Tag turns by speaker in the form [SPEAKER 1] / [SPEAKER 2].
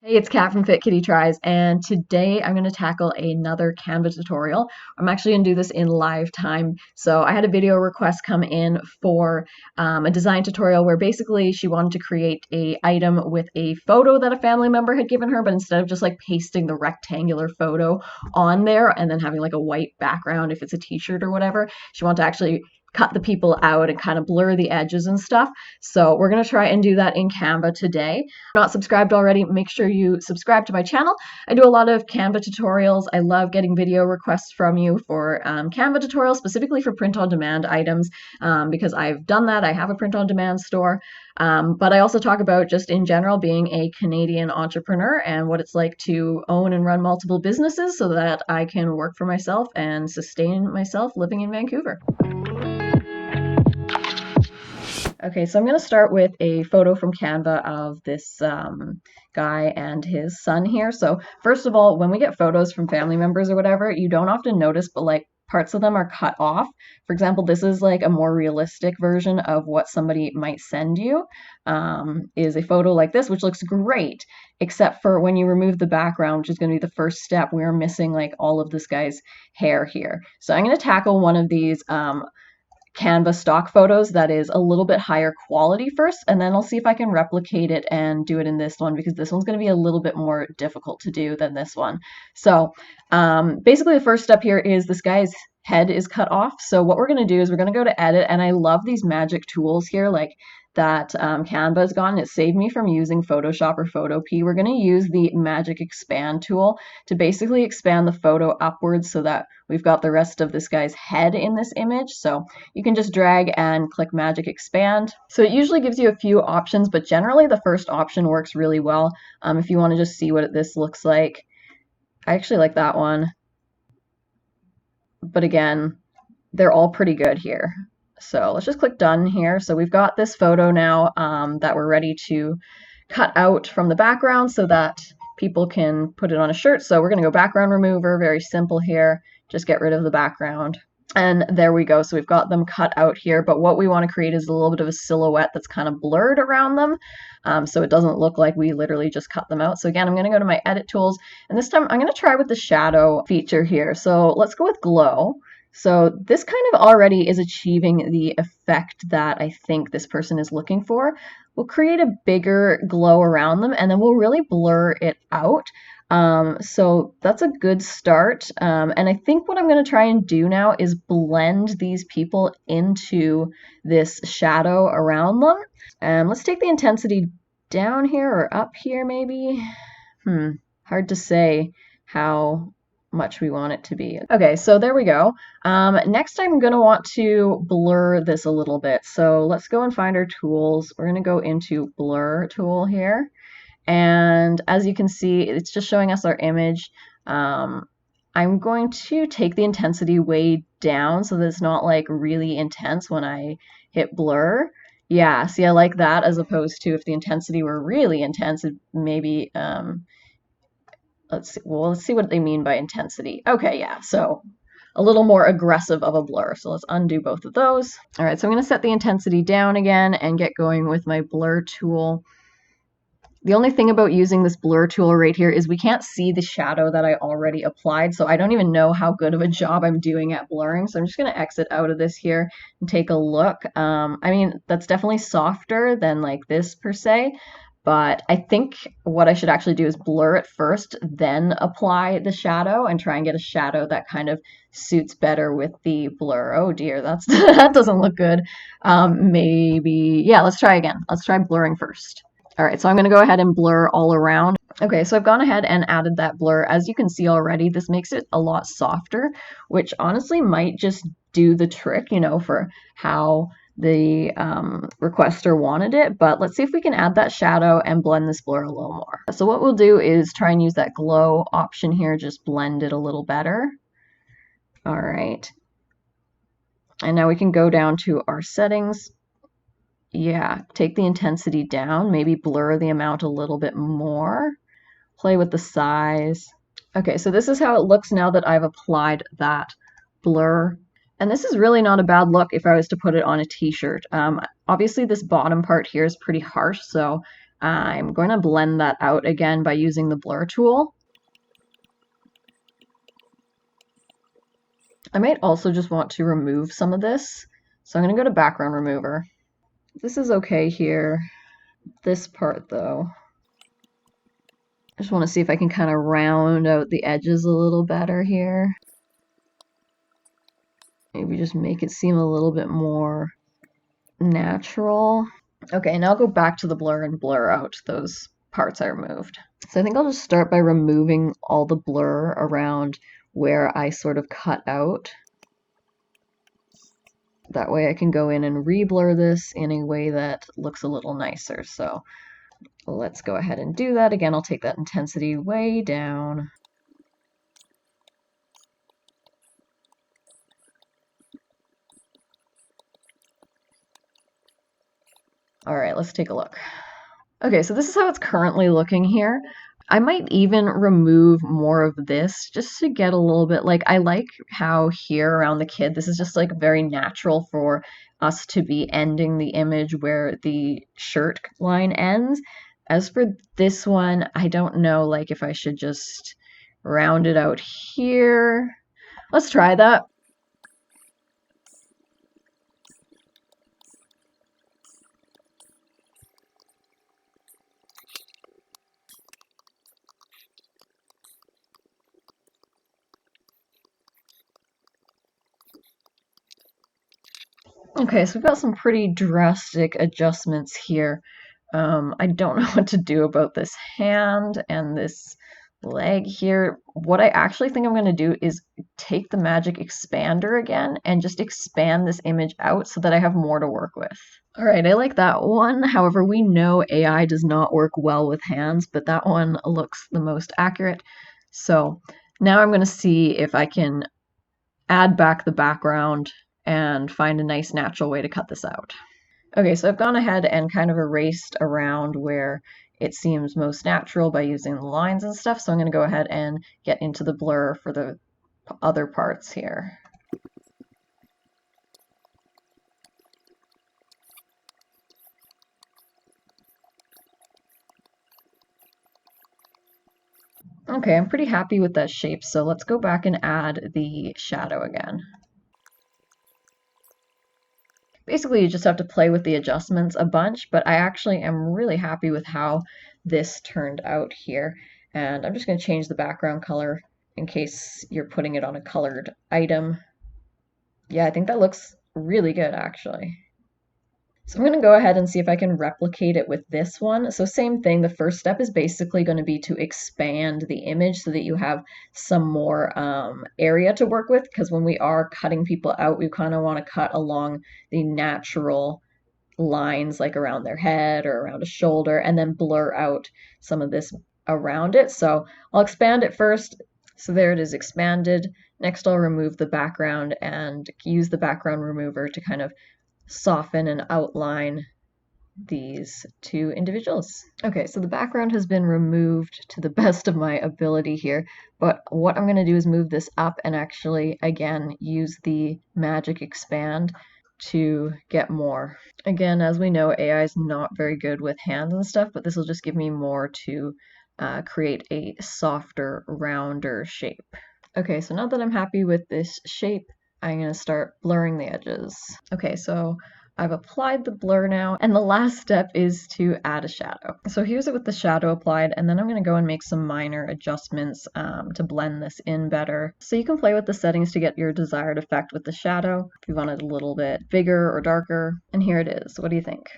[SPEAKER 1] Hey, it's Kat from Fit Kitty Tries, and today I'm going to tackle another Canva tutorial. I'm actually going to do this in live time. So I had a video request come in for a design tutorial where basically she wanted to create a item with a photo that a family member had given her, but instead of just like pasting the rectangular photo on there and then having like a white background if it's a t-shirt or whatever, she wanted to actually cut the people out and kind of blur the edges and stuff. So we're going to try and do that in Canva today. If you're not subscribed already, make sure you subscribe to my channel. I do a lot of Canva tutorials. I love getting video requests from you for Canva tutorials, specifically for print-on-demand items, because I've done that. I have a print-on-demand store. But I also talk about just in general being a Canadian entrepreneur and what it's like to own and run multiple businesses so that I can work for myself and sustain myself living in Vancouver. Okay, so I'm going to start with a photo from Canva of this guy and his son here. So first of all, when we get photos from family members or whatever, you don't often notice, but like parts of them are cut off. For example, this is like a more realistic version of what somebody might send you, is a photo like this, which looks great, except for when you remove the background, which is going to be the first step, we're missing like all of this guy's hair here. So I'm going to tackle one of these Canva stock photos that is a little bit higher quality first, and then I'll see if I can replicate it and do it in this one because this one's going to be a little bit more difficult to do than this one. So basically the first step here is this guy's head is cut off. So what we're going to do is we're going to go to edit, and I love these magic tools here like that Canva has gone. It saved me from using Photoshop or Photopea. We're going to use the magic expand tool to basically expand the photo upwards so that we've got the rest of this guy's head in this image. So you can just drag and click magic expand. So it usually gives you a few options, but generally the first option works really well. If you want to just see what this looks like. I actually like that one. But again, they're all pretty good here. So let's just click done here. So we've got this photo now that we're ready to cut out from the background so that people can put it on a shirt. So we're going to go background remover, very simple here. Just get rid of the background. And there we go. So we've got them cut out here, but what we want to create is a little bit of a silhouette that's kind of blurred around them. So it doesn't look like we literally just cut them out. So again, I'm going to go to my edit tools, and this time I'm going to try with the shadow feature here. So let's go with glow. So this kind of already is achieving the effect that I think this person is looking for. We'll create a bigger glow around them, and then we'll really blur it out. So that's a good start. And I think what I'm going to try and do now is blend these people into this shadow around them. Let's take the intensity down here or up here maybe. Hard to say how much we want it to be. Okay, so there we go. Next I'm going to want to blur this a little bit. So let's go and find our tools. We're going to go into blur tool here. And as you can see, it's just showing us our image. I'm going to take the intensity way down so that it's not like really intense when I hit blur. Yeah, see, I like that as opposed to if the intensity were really intense, it maybe, let's see what they mean by intensity. Okay, yeah, so a little more aggressive of a blur. So let's undo both of those. All right, so I'm going to set the intensity down again and get going with my blur tool. The only thing about using this blur tool right here is we can't see the shadow that I already applied, so I don't even know how good of a job I'm doing at blurring. So I'm just going to exit out of this here and take a look. I mean, that's definitely softer than like this per se, but I think what I should actually do is blur it first, then apply the shadow and try and get a shadow that kind of suits better with the blur. Oh dear, that doesn't look good. Maybe, yeah, let's try again. Let's try blurring first. All right, so I'm going to go ahead and blur all around. Okay, so I've gone ahead and added that blur. As you can see already, this makes it a lot softer, which honestly might just do the trick, you know, for how the requester wanted it. But let's see if we can add that shadow and blend this blur a little more. So what we'll do is try and use that glow option here, just blend it a little better. All right. And now we can go down to our settings. Yeah, take the intensity down, maybe blur the amount a little bit more, play with the size. Okay, so this is how it looks now that I've applied that blur. And this is really not a bad look if I was to put it on a t-shirt. Obviously this bottom part here is pretty harsh, so I'm going to blend that out again by using the blur tool. I might also just want to remove some of this. So I'm going to go to background remover. This is okay here. This part though, I just want to see if I can kind of round out the edges a little better here. Maybe just make it seem a little bit more natural. Okay, now I'll go back to the blur and blur out those parts I removed. So I think I'll just start by removing all the blur around where I sort of cut out. That way I can go in and re-blur this in a way that looks a little nicer. So let's go ahead and do that. Again, I'll take that intensity way down. All right, let's take a look. Okay, so this is how it's currently looking here. I might even remove more of this just to get a little bit, like, I like how here around the kid, this is just like very natural for us to be ending the image where the shirt line ends. As for this one, I don't know, like, if I should just round it out here. Let's try that. Okay, so we've got some pretty drastic adjustments here. I don't know what to do about this hand and this leg here. What I actually think I'm going to do is take the magic expander again and just expand this image out so that I have more to work with. All right, I like that one. However, we know AI does not work well with hands, but that one looks the most accurate. So now I'm going to see if I can add back the background and find a nice natural way to cut this out. Okay, so I've gone ahead and kind of erased around where it seems most natural by using the lines and stuff, so I'm going to go ahead and get into the blur for the other parts here. Okay, I'm pretty happy with that shape, so let's go back and add the shadow again. Basically, you just have to play with the adjustments a bunch, but I actually am really happy with how this turned out here. And I'm just going to change the background color in case you're putting it on a colored item. Yeah, I think that looks really good, actually. So I'm going to go ahead and see if I can replicate it with this one. So same thing, the first step is basically going to be to expand the image so that you have some more area to work with, because when we are cutting people out, we kind of want to cut along the natural lines, like around their head or around a shoulder, and then blur out some of this around it. So I'll expand it first. So there it is expanded. Next, I'll remove the background and use the background remover to kind of soften and outline these two individuals. Okay, so the background has been removed to the best of my ability here, but what I'm going to do is move this up and actually, again, use the magic expand to get more. Again, as we know, AI is not very good with hands and stuff, but this will just give me more to create a softer, rounder shape. Okay, so now that I'm happy with this shape, I'm going to start blurring the edges. Okay, so I've applied the blur now, and the last step is to add a shadow. So here's it with the shadow applied, and then I'm going to go and make some minor adjustments to blend this in better. So you can play with the settings to get your desired effect with the shadow, if you want it a little bit bigger or darker, and here it is. What do you think?